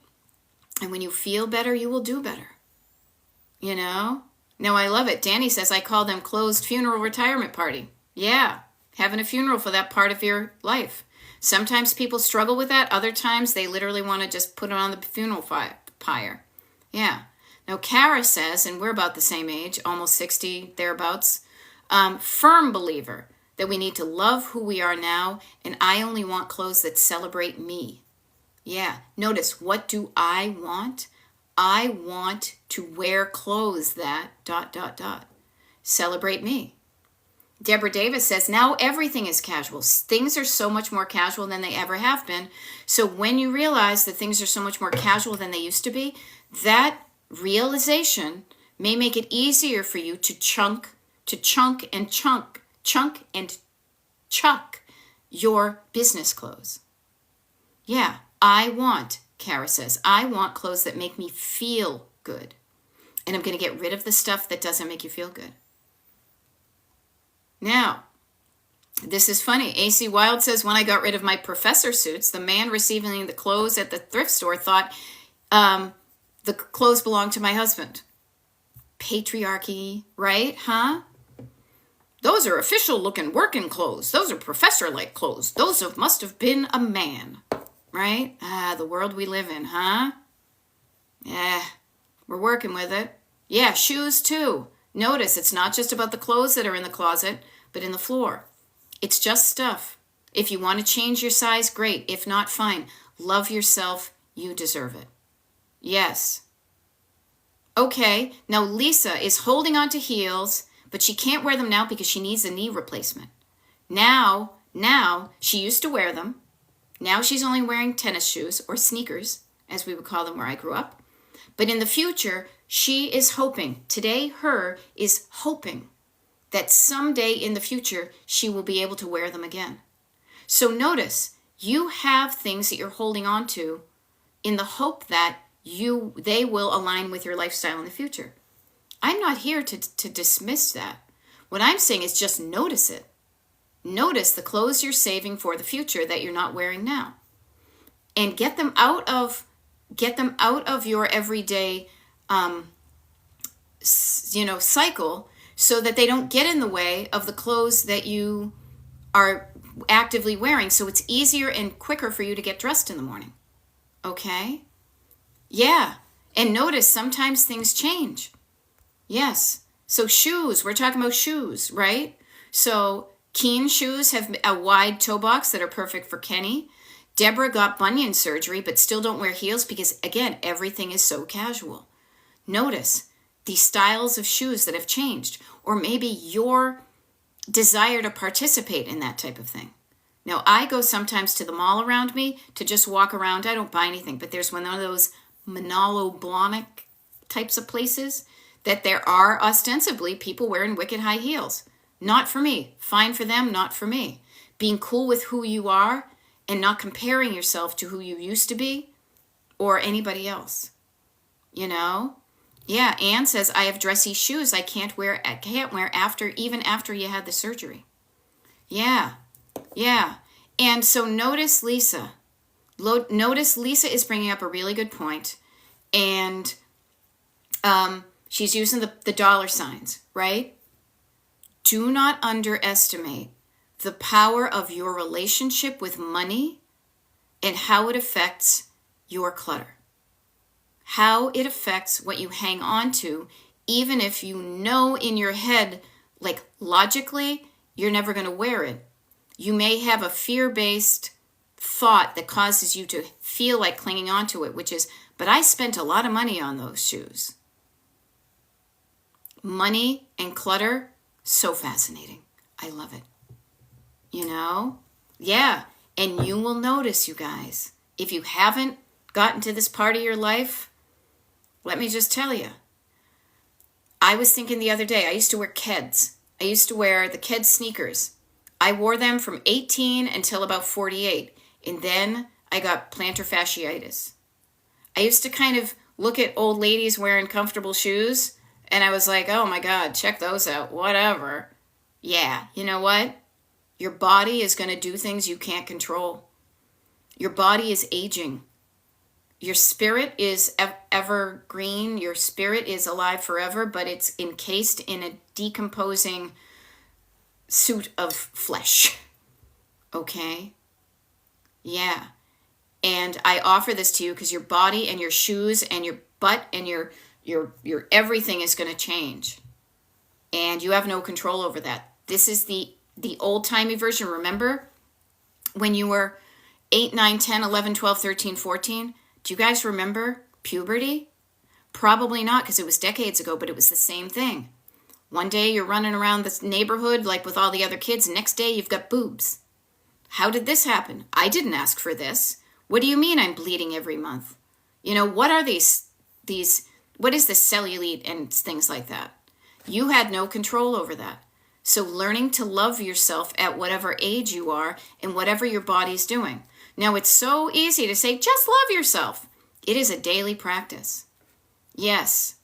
And when you feel better, you will do better. You know? Now I love it. Danny says, I call them closed funeral retirement party. Yeah, having a funeral for that part of your life. Sometimes people struggle with that. Other times they literally want to just put it on the funeral pyre. Yeah. Now Kara says, and we're about the same age, almost 60, thereabouts, firm believer that we need to love who we are now, and I only want clothes that celebrate me. Yeah, notice, what do I want? I want to wear clothes that ... celebrate me. Deborah Davis says, now everything is casual. Things are so much more casual than they ever have been. So when you realize that things are so much more casual than they used to be, that realization may make it easier for you to chunk and chuck your business clothes. Yeah, Kara says, I want clothes that make me feel good. And I'm going to get rid of the stuff that doesn't make you feel good. Now, this is funny. AC Wild says, when I got rid of my professor suits, the man receiving the clothes at the thrift store thought the clothes belonged to my husband. Patriarchy, right? Huh? Those are official-looking working clothes. Those are professor-like clothes. Those must have been a man, right? The world we live in, huh? Yeah, we're working with it. Yeah, shoes too. Notice it's not just about the clothes that are in the closet, but in the floor. It's just stuff. If you want to change your size, great. If not, fine. Love yourself. You deserve it. Yes. Okay, now Lisa is holding on to heels, but she can't wear them now because she needs a knee replacement. Now, she used to wear them. Now she's only wearing tennis shoes, or sneakers, as we would call them where I grew up. But in the future, she is hoping, today her is hoping that someday in the future, she will be able to wear them again. So notice, you have things that you're holding on to in the hope that they will align with your lifestyle in the future. I'm not here to dismiss that. What I'm saying is just notice it. Notice the clothes you're saving for the future that you're not wearing now. And get them out of your everyday cycle, so that they don't get in the way of the clothes that you are actively wearing, so it's easier and quicker for you to get dressed in the morning. Okay? Yeah. And notice sometimes things change. Yes. So shoes, we're talking about shoes, right? So Keen shoes have a wide toe box that are perfect for Kenny. Deborah got bunion surgery but still don't wear heels because, again, everything is so casual. Notice the styles of shoes that have changed, or maybe your desire to participate in that type of thing. Now, I go sometimes to the mall around me to just walk around. I don't buy anything, but there's one of those Manolo Blahnik types of places that there are ostensibly people wearing wicked high heels. Not for me. Fine for them, not for me. Being cool with who you are and not comparing yourself to who you used to be or anybody else. You know? Yeah, Anne says, I have dressy shoes I can't wear even after you had the surgery. Yeah. And so notice Lisa. Notice Lisa is bringing up a really good point. And she's using the dollar signs, right? Do not underestimate the power of your relationship with money and how it affects your clutter. How it affects what you hang on to, even if you know in your head, like logically, you're never going to wear it. You may have a fear-based thought that causes you to feel like clinging on to it, which is, but I spent a lot of money on those shoes. Money and clutter, so fascinating. I love it. You know? Yeah. And you will notice, you guys, if you haven't gotten to this part of your life, let me just tell you. I was thinking the other day, I used to wear Keds. I used to wear the Keds sneakers. I wore them from 18 until about 48. And then I got plantar fasciitis. I used to kind of look at old ladies wearing comfortable shoes, and I was like, oh my God, check those out, whatever. Yeah, you know what? Your body is going to do things you can't control. Your body is aging. Your spirit is evergreen. Your spirit is alive forever, but it's encased in a decomposing suit of flesh. Okay? Yeah. And I offer this to you because your body and your shoes and your butt and your everything is going to change. And you have no control over that. This is the old-timey version. Remember when you were 8, 9, 10, 11, 12, 13, 14? Do you guys remember puberty? Probably not, because it was decades ago, but it was the same thing. One day you're running around this neighborhood like with all the other kids, and next day you've got boobs. How did this happen? I didn't ask for this. What do you mean I'm bleeding every month? You know, what are these what is the cellulite and things like that? You had no control over that. So learning to love yourself at whatever age you are and whatever your body's doing. Now, it's so easy to say, just love yourself. It is a daily practice. Yes.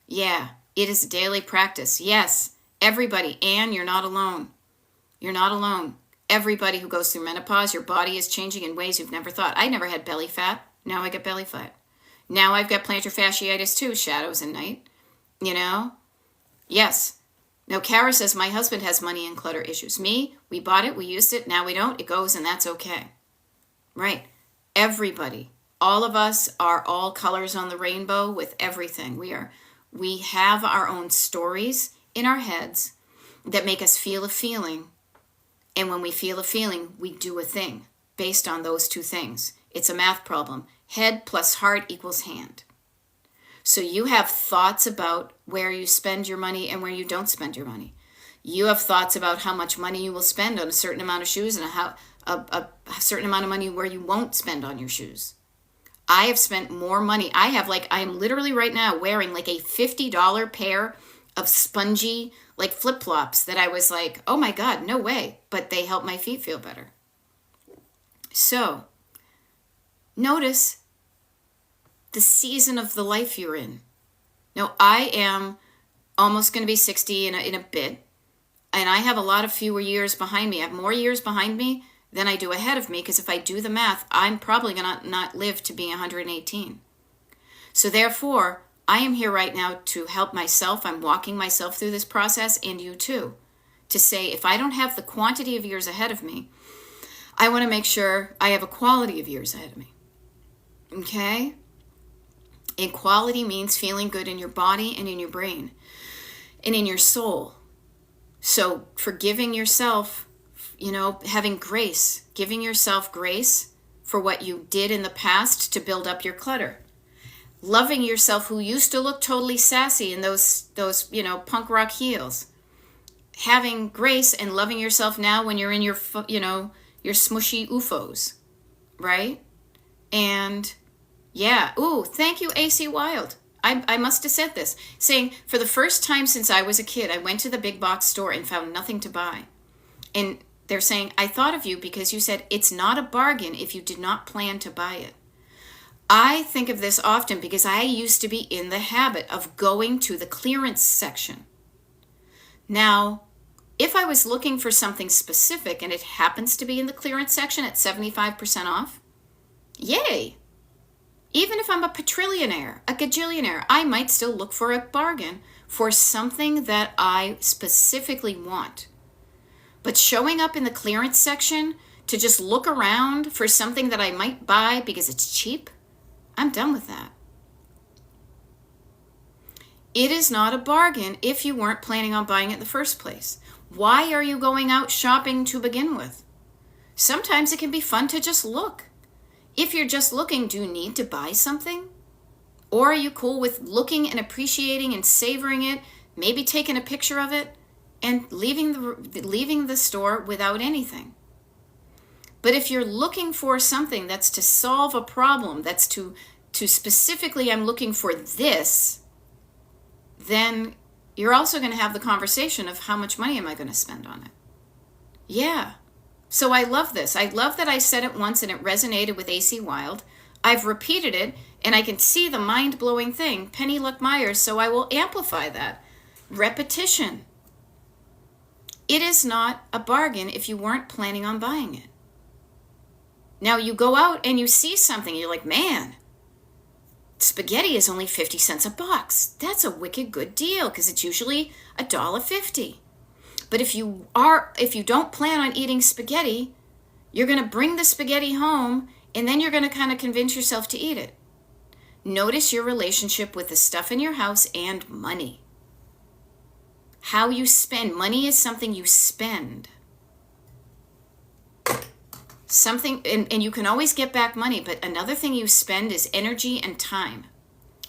Yeah, it is a daily practice. Yes, everybody. And you're not alone. You're not alone. Everybody who goes through menopause, your body is changing in ways you've never thought. I never had belly fat. Now I get belly fat. Now I've got plantar fasciitis too, shadows and night. You know? Yes. Now, Kara says, my husband has money and clutter issues. Me, we bought it, we used it, now we don't. It goes, and that's okay. Right. Everybody. All of us are all colors on the rainbow with everything. We have our own stories in our heads that make us feel a feeling. And when we feel a feeling, we do a thing based on those two things. It's a math problem. Head plus heart equals hand. So you have thoughts about where you spend your money and where you don't spend your money. You have thoughts about how much money you will spend on a certain amount of shoes and a certain amount of money where you won't spend on your shoes. I have spent more money. I'm literally right now wearing like a $50 pair of spongy like flip-flops that I was like, oh my God, no way. But they help my feet feel better. So notice the season of the life you're in. Now, I am almost going to be 60 in a bit, and I have a lot of fewer years behind me. I have more years behind me than I do ahead of me, because if I do the math, I'm probably going to not live to be 118. So therefore, I am here right now to help myself. I'm walking myself through this process, and you too, to say if I don't have the quantity of years ahead of me, I want to make sure I have a quality of years ahead of me. Okay? And quality means feeling good in your body and in your brain and in your soul. So forgiving yourself, having grace, giving yourself grace for what you did in the past to build up your clutter. Loving yourself who used to look totally sassy in those punk rock heels. Having grace and loving yourself now when you're in your smushy UFOs, right? And yeah. Ooh, thank you, AC Wild. I must have said this. Saying, for the first time since I was a kid, I went to the big box store and found nothing to buy. And they're saying, I thought of you because you said it's not a bargain if you did not plan to buy it. I think of this often because I used to be in the habit of going to the clearance section. Now, if I was looking for something specific and it happens to be in the clearance section at 75% off, yay! Even if I'm a patrillionaire, a gajillionaire, I might still look for a bargain for something that I specifically want. But showing up in the clearance section to just look around for something that I might buy because it's cheap, I'm done with that. It is not a bargain if you weren't planning on buying it in the first place. Why are you going out shopping to begin with? Sometimes it can be fun to just look. If you're just looking, do you need to buy something? Or are you cool with looking and appreciating and savoring it, maybe taking a picture of it, and leaving the store without anything? But if you're looking for something that's to solve a problem, that's to specifically, I'm looking for this, then you're also going to have the conversation of how much money am I going to spend on it? Yeah. So I love this. I love that I said it once and it resonated with AC Wild. I've repeated it and I can see the mind-blowing thing, Penny Luck Myers, so I will amplify that. Repetition. It is not a bargain if you weren't planning on buying it. Now you go out and you see something, you're like, man, spaghetti is only 50 cents a box. That's a wicked good deal because it's usually $1.50. But if you don't plan on eating spaghetti, you're going to bring the spaghetti home and then you're going to kind of convince yourself to eat it. Notice your relationship with the stuff in your house and money. How you spend. Money is something you spend. Something, and you can always get back money, but another thing you spend is energy and time.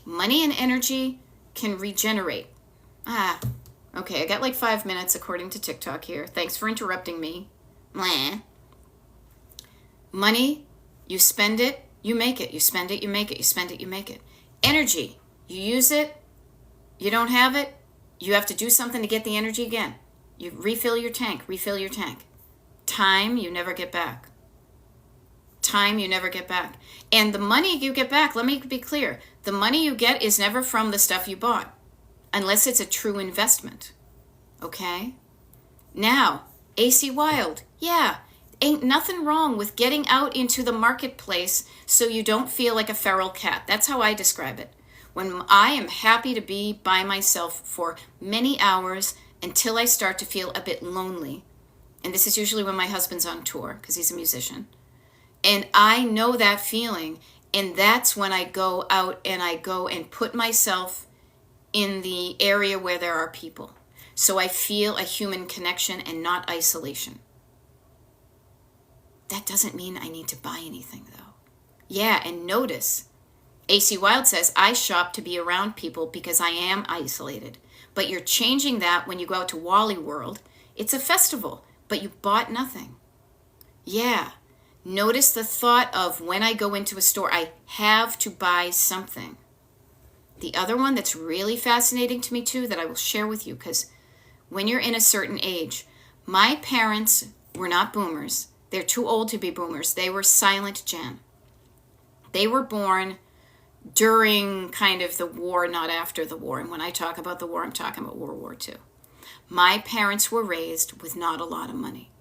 Money and energy can regenerate. Okay, I got like 5 minutes according to TikTok here. Thanks for interrupting me. Mwah. Money, you spend it, you make it. You spend it, you make it. You spend it, you make it. Energy, you use it, you don't have it, you have to do something to get the energy again. You refill your tank, refill your tank. Time you never get back. Time you never get back. And the money you get back, let me be clear, the money you get is never from the stuff you bought, unless it's a true investment. Okay? Now, AC Wild, yeah, ain't nothing wrong with getting out into the marketplace so you don't feel like a feral cat. That's how I describe it. When I am happy to be by myself for many hours until I start to feel a bit lonely. And this is usually when my husband's on tour because he's a musician. And I know that feeling. And that's when I go out and I go and put myself in the area where there are people. So I feel a human connection and not isolation. That doesn't mean I need to buy anything, though. Yeah, and notice, AC Wild says, I shop to be around people because I am isolated. But you're changing that when you go out to Wally World. It's a festival, but you bought nothing. Yeah, notice the thought of when I go into a store, I have to buy something. The other one that's really fascinating to me, too, that I will share with you, because when you're in a certain age, my parents were not boomers. They're too old to be boomers. They were silent gen. They were born during kind of the war, not after the war. And when I talk about the war, I'm talking about World War II. My parents were raised with not a lot of money.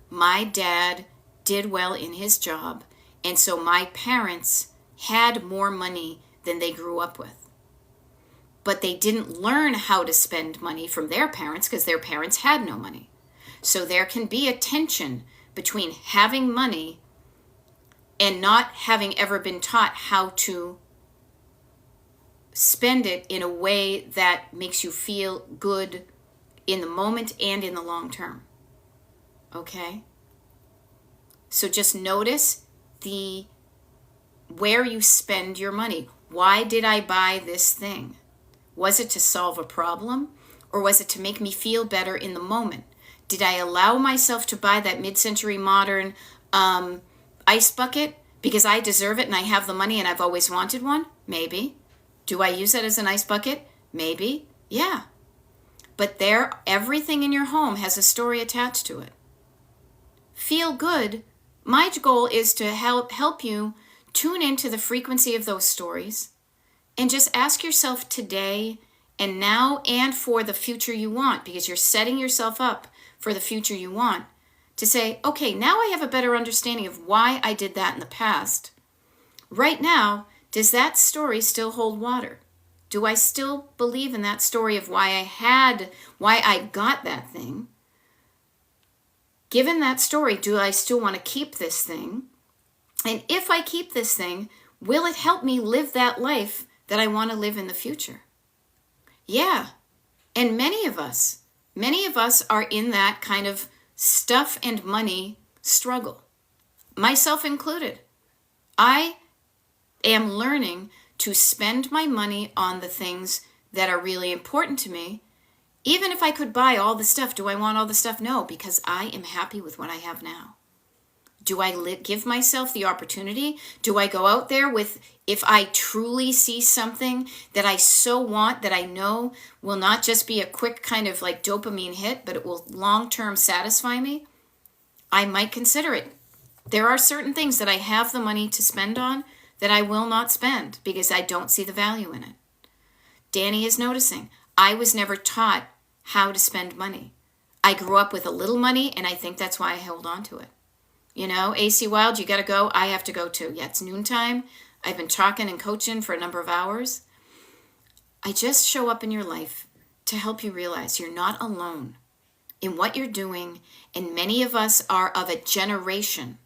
My dad did well in his job, and so my parents had more money than they grew up with. But they didn't learn how to spend money from their parents because their parents had no money. So there can be a tension between having money and not having ever been taught how to spend it in a way that makes you feel good in the moment and in the long term. Okay? So just notice where you spend your money. Why did I buy this thing? Was it to solve a problem, or was it to make me feel better in the moment? Did I allow myself to buy that mid-century modern ice bucket because I deserve it and I have the money and I've always wanted one? Maybe. Do I use it as an ice bucket? Maybe. Yeah. But everything in your home has a story attached to it. Feel good. My goal is to help you tune into the frequency of those stories and just ask yourself today and now and for the future you want, because you're setting yourself up for the future you want, to say, okay, now I have a better understanding of why I did that in the past. Right now, does that story still hold water? Do I still believe in that story of why I got that thing? Given that story, do I still want to keep this thing? And if I keep this thing, will it help me live that life that I want to live in the future? Yeah. And many of us are in that kind of stuff and money struggle, myself included. I am learning to spend my money on the things that are really important to me. Even if I could buy all the stuff, do I want all the stuff? No, because I am happy with what I have now. Do I give myself the opportunity? Do I go out there if I truly see something that I so want, that I know will not just be a quick kind of like dopamine hit, but it will long-term satisfy me? I might consider it. There are certain things that I have the money to spend on that I will not spend because I don't see the value in it. Danny is noticing. I was never taught how to spend money. I grew up with a little money, and I think that's why I held on to it. You know, AC Wild, you got to go. I have to go too. Yeah, it's noontime. I've been talking and coaching for a number of hours. I just show up in your life to help you realize you're not alone in what you're doing, and many of us are of a generation.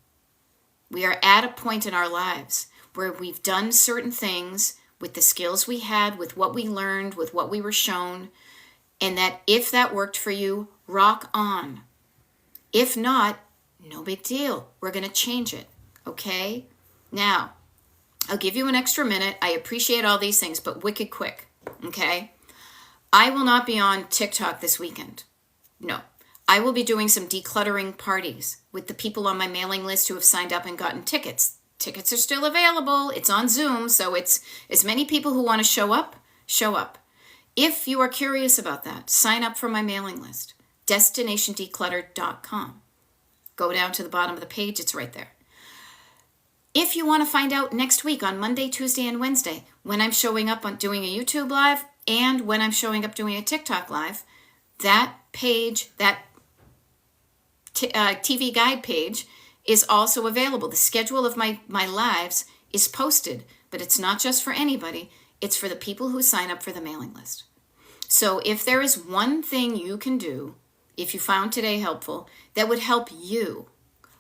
We are at a point in our lives where we've done certain things with the skills we had, with what we learned, with what we were shown, and that if that worked for you, rock on. If not, no big deal. We're going to change it, okay? Now, I'll give you an extra minute. I appreciate all these things, but wicked quick, okay? I will not be on TikTok this weekend. No. I will be doing some decluttering parties with the people on my mailing list who have signed up and gotten tickets. Tickets are still available. It's on Zoom, so it's as many people who want to show up, show up. If you are curious about that, sign up for my mailing list. DestinationDecluttered.com. Go down to the bottom of the page, it's right there. If you want to find out next week on Monday, Tuesday, and Wednesday when I'm showing up on doing a YouTube live and when I'm showing up doing a TikTok live, that page, that TV guide page is also available. The schedule of my lives is posted, but it's not just for anybody. It's for the people who sign up for the mailing list. So if there is one thing you can do, if you found today helpful, that would help you,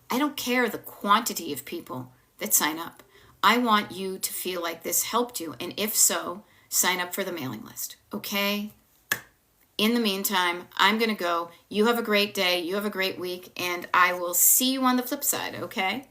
I don't care the quantity of people that sign up. I want you to feel like this helped you. And if so, sign up for the mailing list. Okay? In the meantime, I'm going to go. You have a great day. You have a great week. And I will see you on the flip side. Okay?